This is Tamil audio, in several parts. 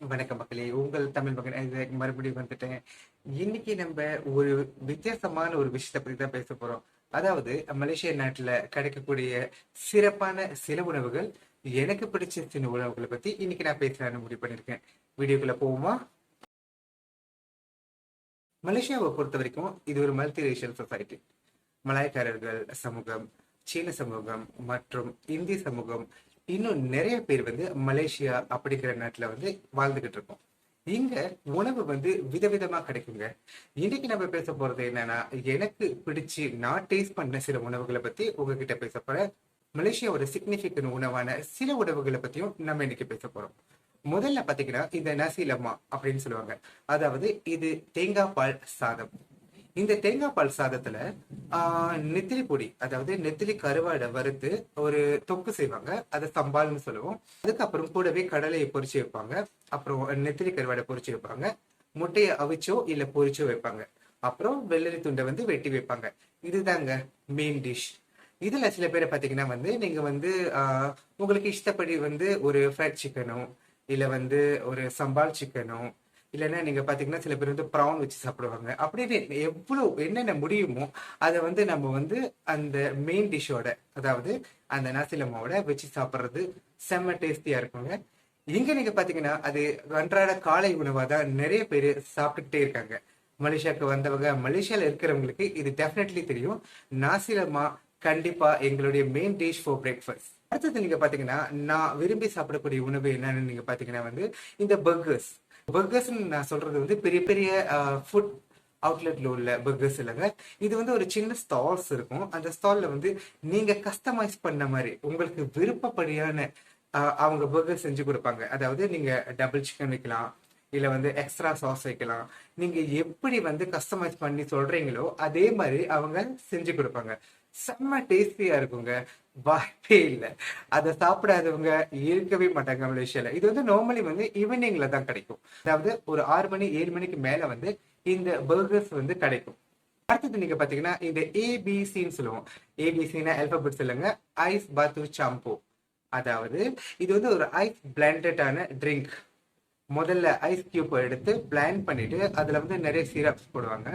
வணக்கம் மக்களே, உங்கள் தமிழ் மகன் ஐசக் மறுபடியும் வந்துட்டேன். இன்னைக்கு நம்ம ஒரு வித்தியாசமான ஒரு விஷயத்தை பத்தி தான் பேச போறோம். அதாவது மலேசியா நாட்டுல கிடைக்கக்கூடிய சிறப்பான சில உணவுகள், எனக்கு பிடிச்ச சில உணவுகளை பத்தி இன்னைக்கு நான் பேசலாம்னு முடிவு பண்ணிருக்கேன். வீடியோக்குள்ள போவோமா? மலேசியாவை பொறுத்த வரைக்கும் இது ஒரு மல்டி ரேஷியல் சொசைட்டி. மலாய்க்காரர்கள் சமூகம், சீன சமூகம் மற்றும் இந்திய சமூகம், இன்னும் நிறைய பேர் வந்து மலேசியா அப்படிங்கிற நாட்டுல வந்து வாழ்ந்துகிட்டு இருக்கோம். இங்க உணவு வந்து விதவிதமா கிடைக்குங்க. இன்னைக்கு நம்ம பேச போறது என்னன்னா, எனக்கு பிடிச்சு நான் டேஸ்ட் பண்ண சில உணவுகளை பத்தி உங்ககிட்ட பேச போறேன். மலேசியாவோட சிக்னிபிகன்ட் உணவான சில உணவுகளை பத்தியும் நம்ம இன்னைக்கு பேச போறோம். முதல்ல பாத்தீங்கன்னா இந்த நசி லம்மா அப்படின்னு சொல்லுவாங்க. அதாவது இது தேங்காய் பால் சாதம். இந்த தேங்காய் பால் சாதத்துல நெத்திலி பொடி, அதாவது நெத்திலி கருவாடை வறுத்து ஒரு தொக்கு செய்வாங்க. அதை சம்பால்னு சொல்லுவோம். அதுக்கப்புறம் கூடவே கடலையை பொரிச்சு வைப்பாங்க. அப்புறம் நெத்திலி கருவாடை பொரிச்சு வைப்பாங்க. முட்டையை அவிச்சோ இல்ல பொரிச்சோ வைப்பாங்க. அப்புறம் வெள்ளரி துண்டை வந்து வெட்டி வைப்பாங்க. இதுதாங்க மெயின் டிஷ். இதுல சில பேரை பாத்தீங்கன்னா வந்து நீங்க வந்து உங்களுக்கு இஷ்டப்படி வந்து ஒரு ஃப்ரைட் சிக்கனோ இல்ல வந்து ஒரு சம்பால் சிக்கனோ, இல்லைன்னா நீங்க பாத்தீங்கன்னா சில பேர் வந்து ப்ரான் வச்சு சாப்பிடுவாங்க. அப்படின்னு எவ்வளவு என்னென்ன முடியுமோ அதை வந்து நம்ம வந்து அந்த மெயின் டிஷ்ஷோட, அதாவது அந்த நாசிலமாவோட வச்சு சாப்பிட்றது செம்ம டேஸ்டியா இருக்குங்க. இங்க நீங்க பாத்தீங்கன்னா அது அன்றாட காலை உணவா தான் நிறைய பேர் சாப்பிட்டுக்கிட்டே இருக்காங்க. மலேசியாவுக்கு வந்தவங்க, மலேசியால இருக்கிறவங்களுக்கு இது டெஃபினெட்லி தெரியும். நாசிலமா கண்டிப்பா எங்களுடைய மெயின் டிஷ் ஃபார் பிரேக்ஃபாஸ்ட். அடுத்தது நீங்க பாத்தீங்கன்னா நான் விரும்பி சாப்பிடக்கூடிய உணவு என்னன்னு நீங்க பாத்தீங்கன்னா வந்து இந்த பர்கர்ஸ். பர்கர்ஸ்ன்னு நான் சொல்றது வந்து பெரிய பெரிய ஃபுட் அவுட்லெட்ல உள்ள பர்கர்ஸ் இல்லைங்க. இது வந்து ஒரு சின்ன ஸ்டால்ஸ் இருக்கும். அந்த ஸ்டால்ல வந்து நீங்க கஸ்டமைஸ் பண்ண மாதிரி உங்களுக்கு விருப்பப்படியான அவங்க பர்கர் செஞ்சு கொடுப்பாங்க. அதாவது நீங்க டபுள் சிக்கன் வைக்கலாம், இல்ல வந்து எக்ஸ்ட்ரா சாஸ் வைக்கலாம். நீங்க எப்படி வந்து கஸ்டமைஸ் பண்ணி சொல்றீங்களோ அதே மாதிரி அவங்க செஞ்சு கொடுப்பாங்க. செம்ம டேஸ்டியா இருக்குங்க. வாய்ப்பே இல்லை. அதை சாப்பிடாதவங்க இருக்கவே மாட்டாங்க மலேசியால. இது வந்து நார்மலி வந்து ஈவினிங்ல தான் கிடைக்கும். அதாவது ஒரு 6 மணி 7 மணிக்கு மேல வந்து இந்த பர்கர்ஸ் வந்து கிடைக்கும். அடுத்தது நீங்க பாத்தீங்கன்னா இந்த ஏபிசின்னு சொல்லுவோம். ஏபிசின்னா ஆல்பபெட்ஸ் இல்லைங்க, ஐஸ் பாத்து சாம்போ. அதாவது இது வந்து ஒரு ஐஸ் பிளண்டடான ட்ரிங்க். முதல்ல ஐஸ் கியூப் எடுத்து பிளான் பண்ணிட்டு அதுல வந்து நிறைய சிரப்ஸ் போடுவாங்க.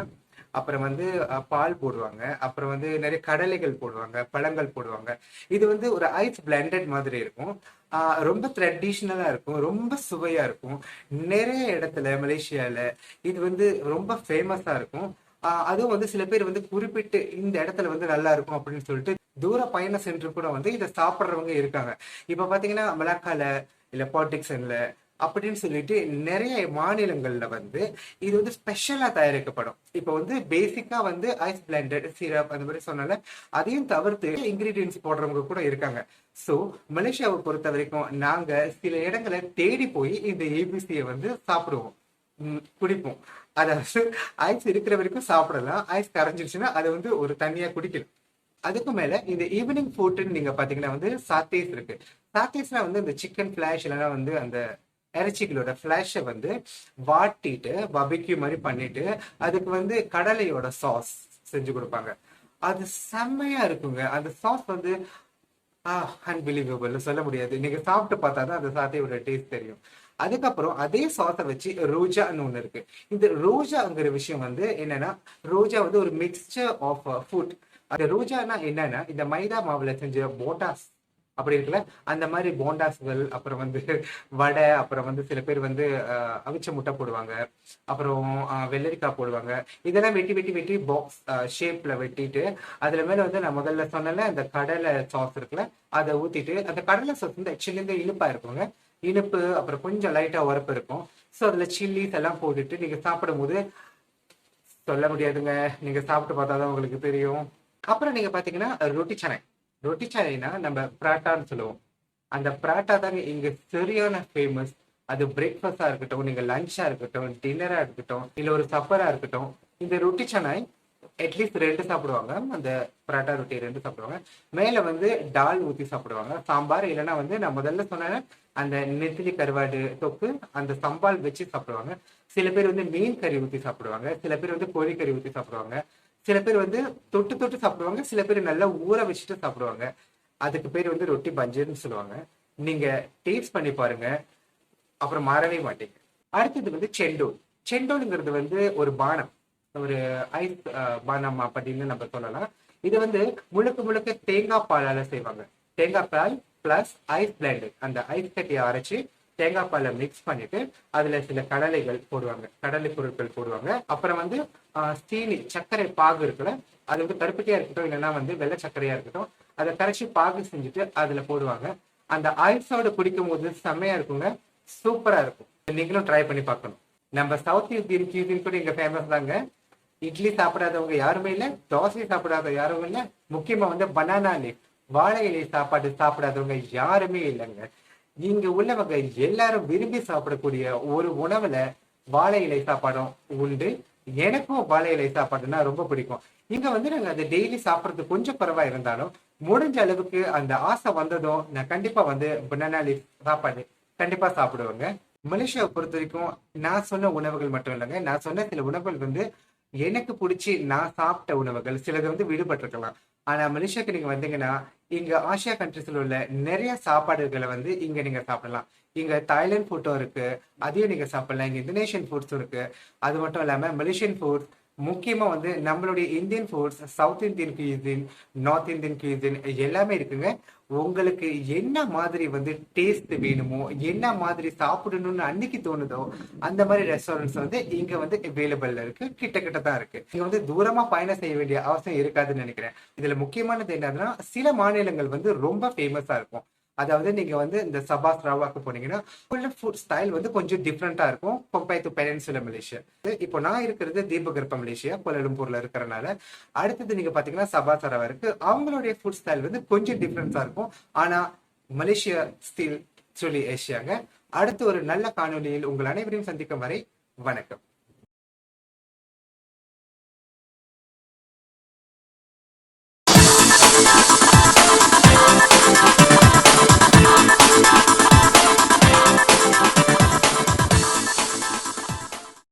அப்புறம் வந்து பால் போடுவாங்க. அப்புறம் வந்து நிறைய கடலைகள் போடுவாங்க, பழங்கள் போடுவாங்க. இது வந்து ஒரு ஐஸ் பிளண்டட் மாதிரி இருக்கும். ரொம்ப ட்ரெடிஷ்னலா இருக்கும், ரொம்ப சுவையா இருக்கும். நிறைய இடத்துல மலேசியால இது வந்து ரொம்ப ஃபேமஸா இருக்கும். அதுவும் வந்து சில பேர் வந்து குறிப்பிட்டு இந்த இடத்துல வந்து நல்லா இருக்கும் அப்படின்னு சொல்லிட்டு தூர பயணம் சென்று கூட வந்து இதை சாப்பிட்றவங்க இருக்காங்க. இப்ப பாத்தீங்கன்னா மலாக்கால இல்ல பாட்டிக்சன்ல அப்படின்னு சொல்லிட்டு நிறைய மாநிலங்கள்ல வந்து இது வந்து ஸ்பெஷலா தயாரிக்கப்படும். இப்ப வந்து பேசிக்கா வந்து ஐஸ் பிளண்டட் சிரப் அந்த மாதிரி சொன்னால அதையும் தவிர்த்து இன்கிரீடியன்ஸ் போடுறவங்க கூட இருக்காங்க. சோ மலேசியாவை பொறுத்த வரைக்கும் நாங்க சில இடங்களை தேடி போய் இந்த ஏபிசியை வந்து சாப்பிடுவோம், குடிப்போம். அதாவது ஐஸ் இருக்கிற வரைக்கும் சாப்பிடலாம், ஐஸ் கரைஞ்சிருச்சுன்னா அதை வந்து ஒரு தண்ணியா குடிக்கலாம். அதுக்கு மேல இந்த ஈவினிங் ஃபுட்னு நீங்க பாத்தீங்கன்னா வந்து சாத்தேஸ் இருக்கு. சாத்தேஸ்னா வந்து இந்த சிக்கன் ஃபிளாஷ் இல்லைன்னா வந்து அந்த இறைச்சிகளோட ஃபிளாஷை வந்து வாட்டிட்டு பபிக்யூ மாதிரி பண்ணிட்டு அதுக்கு வந்து கடலையோட சாஸ் செஞ்சு கொடுப்பாங்க. அது செம்மையா இருக்குங்க. அந்த சாஸ் வந்து அன்பிலீவபிள் சொல்ல முடியாது. நீங்க சாப்பிட்டு பார்த்தா தான் அந்த சாத்தையோட டேஸ்ட் தெரியும். அதுக்கப்புறம் அதே சாஸை வச்சு ரோஜான்னு ஒண்ணு இருக்கு. இந்த ரோஜாங்கிற விஷயம் வந்து என்னன்னா, ரோஜா வந்து ஒரு மிக்சர் ஆஃப் ஃபுட். அந்த ரோஜானா என்னன்னா, இந்த மைதா மாவுல செஞ்ச போண்டாஸ் அப்படி இருக்குல்ல, அந்த மாதிரி போண்டாஸ்கள், அப்புறம் வந்து வடை, அப்புறம் வந்து சில பேர் வந்து அவிச்ச முட்டை போடுவாங்க, அப்புறம் வெள்ளரிக்காய் போடுவாங்க. இதெல்லாம் வெட்டி வெட்டி வெட்டி பாக்ஸ் ஷேப்ல வெட்டிட்டு அதுல மேல வந்து நான் முதல்ல சொன்னல அந்த கடலை சாஸ் இருக்குல்ல, அதை ஊத்திட்டு, அந்த கடலை சாஸ் வந்து ஆக்சுவலி வந்து இனிப்பா இருக்குங்க. இனிப்பு அப்புறம் கொஞ்சம் லைட்டா உரப்பு இருக்கும். ஸோ அதுல சில்லிஸ் எல்லாம் போட்டுட்டு நீங்க சாப்பிடும் போது சொல்ல முடியாதுங்க. நீங்க சாப்பிட்டு பார்த்தாதான் உங்களுக்கு தெரியும். அப்புறம் நீங்க பாத்தீங்கன்னா ரொட்டி சனை. ரொட்டி சனைனா நம்ம பராட்டான்னு சொல்லுவோம். அந்த பராட்டா தாங்க இங்க சரியான ஃபேமஸ். அது பிரேக்ஃபாஸ்டா இருக்கட்டும், நீங்க லஞ்சா இருக்கட்டும், டின்னரா இருக்கட்டும், இல்ல ஒரு சப்பரா இருக்கட்டும், இந்த ரொட்டி சனை அட்லீஸ்ட் 2 சாப்பிடுவாங்க. அந்த பராட்டா ரொட்டி 2 சாப்பிடுவாங்க. மேல வந்து டால் ஊத்தி சாப்பிடுவாங்க, சாம்பார். இல்லைன்னா வந்து நான் முதல்ல சொன்ன அந்த நெத்திலி கருவாடு தொக்கு, அந்த சம்பால் வச்சு சாப்பிடுவாங்க. சில பேர் வந்து மீன் கறி ஊத்தி சாப்பிடுவாங்க, சில பேர் வந்து கோழி கறி ஊத்தி சாப்பிடுவாங்க, சில பேர் வந்து தொட்டு தொட்டு சாப்பிடுவாங்க, சில பேர் நல்லா ஊற வச்சுட்டு சாப்பிடுவாங்க. அதுக்கு பேர் வந்து ரொட்டி பஞ்சுன்னு சொல்லுவாங்க. நீங்க டேஸ்ட் பண்ணி பாருங்க. அப்புறம் மாறவே மாட்டீங்க. அடுத்தது வந்து செண்டோல். செண்டோலுங்கிறது வந்து ஒரு பானம், ஒரு ஐஸ் பானம் அப்படின்னு நம்ம சொல்லலாம். இது வந்து முழுக்க முழுக்க தேங்காய் பாலால செய்வாங்க. தேங்காய் பால் பிளஸ் ஐஸ் பிளேண்டு, அந்த ஐஸ் கட்டியை அரைச்சு தேங்காய் பாலை மிக்ஸ் பண்ணிட்டு அதுல சில கடலைகள் போடுவாங்க, கடலை பொருட்கள் போடுவாங்க. அப்புறம் வந்து சீனி சர்க்கரை பாகு இருக்குல்ல, அது வந்து கருப்பட்டியா இருக்கட்டும் இல்லைன்னா வந்து வெள்ளை சர்க்கரையா இருக்கட்டும், அதை கரைச்சி பாகு செஞ்சுட்டு அதுல போடுவாங்க. அந்த ஐஸோட குடிக்கும் போது செம்மையா இருக்குங்க, சூப்பரா இருக்கும். நீங்களும் ட்ரை பண்ணி பார்க்கணும். நம்ம சவுத் இந்தியன் கியூசின் கூட இங்க ஃபேமஸ் தாங்க. இட்லி சாப்பிடாதவங்க யாருமே இல்லை, தோசை சாப்பிடாத யாரும் இல்லை, முக்கியமா வந்து பனானா லீஃப் வாழை இலை சாப்பாடு சாப்பிடாதவங்க யாருமே இல்லைங்க. இங்க உள்ளவங்க எல்லாரும் விரும்பி சாப்பிடக்கூடிய ஒரு உணவுல வாழை இலை சாப்பாடும் உண்டு. எனக்கும் வாழை இலை சாப்பாடுன்னா ரொம்ப பிடிக்கும். இங்க வந்து நாங்க அதை டெய்லி சாப்பிட்றது கொஞ்சம் குறைவா இருந்தாலும் முடிஞ்ச அளவுக்கு அந்த ஆசை வந்ததும் நான் கண்டிப்பா வந்து பனானா லீஃப் சாப்பாடு கண்டிப்பா சாப்பிடுவேங்க. மலேசியாவை பொறுத்த வரைக்கும் நான் சொன்ன உணவுகள் மட்டும் இல்லைங்க, நான் சொன்ன சில உணவுகள் வந்து எனக்கு பிடிச்சி நான் சாப்பிட்ட உணவுகள். சிலது வந்து விடுபட்டிருக்கலாம். ஆனா மலேசியாவுக்கு நீங்க வந்தீங்கன்னா இங்க ஆசியா கண்ட்ரிஸ்ல உள்ள நிறைய சாப்பாடுகளை வந்து இங்க நீங்க சாப்பிடலாம். இங்க தாய்லாந்து ஃபுட்டும் இருக்கு, அதையும் நீங்க சாப்பிடலாம். இங்க இந்தோனேஷியன் ஃபுட்ஸும் இருக்கு. அது மட்டும் இல்லாம மலேசியன் ஃபுட்ஸ், முக்கியமா வந்து நம்மளுடைய Indian foods, south Indian cuisine, north Indian cuisine எல்லாமே இருக்குங்க. உங்களுக்கு என்ன மாதிரி வந்து டேஸ்ட் வேணுமோ, என்ன மாதிரி சாப்பிடணும்னு அன்னைக்கு தோணுதோ அந்த மாதிரி ரெஸ்டாரண்ட்ஸ் வந்து இங்க வந்து அவைலபிள்ல இருக்கு, கிட்ட கிட்ட தான் இருக்கு. இங்க வந்து தூரமா பயணம் செய்ய வேண்டிய அவசியம் இருக்காதுன்னு நினைக்கிறேன். இதுல முக்கியமானது என்னன்னா சில மாநிலங்கள் வந்து ரொம்ப ஃபேமஸா இருக்கும். அதாவது நீங்க வந்து இந்த சபா சரவாக்கு போனீங்கன்னா ஃபுட் ஸ்டைல் வந்து கொஞ்சம் டிஃப்ரெண்டா இருக்கும் கம்பேர் டு பெனின்சுலா மலேசியா. இப்போ நான் இருக்கிறது தீபகற்ப மலேசியா, கோலாலம்பூர்ல இருக்கிறனால. அடுத்தது நீங்க பாத்தீங்கன்னா சபா சரவா இருக்கு. அவங்களுடைய ஃபுட் ஸ்டைல் வந்து கொஞ்சம் டிஃப்ரெண்டா இருக்கும். ஆனா மலேசியா ஸ்டில் சொல்லி ஏசியாங்க. அடுத்து ஒரு நல்ல காணொலியில் உங்கள் அனைவரையும் சந்திக்கும் வரை வணக்கம்.